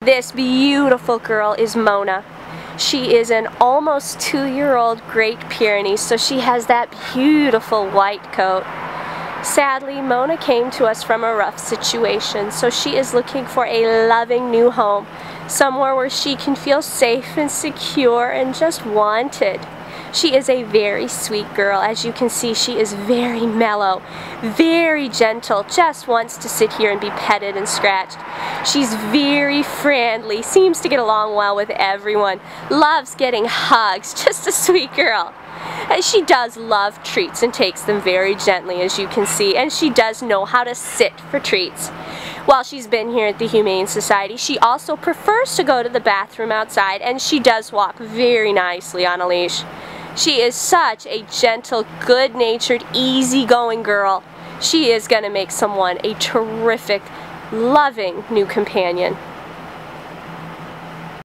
This beautiful girl is Mona. She is an almost 2-year-old Great Pyrenees, so she has that beautiful white coat. Sadly, Mona came to us from a rough situation, so she is looking for a loving new home, somewhere where she can feel safe and secure and just wanted. She is a very sweet girl. As you can see, she is very mellow, very gentle, just wants to sit here and be petted and scratched. She's very friendly, seems to get along well with everyone, loves getting hugs, just a sweet girl. And she does love treats and takes them very gently, as you can see, and she does know how to sit for treats. While she's been here at the Humane Society, she also prefers to go to the bathroom outside, and she does walk very nicely on a leash. She is such a gentle, good-natured, easygoing girl. She is going to make someone a terrific, loving new companion.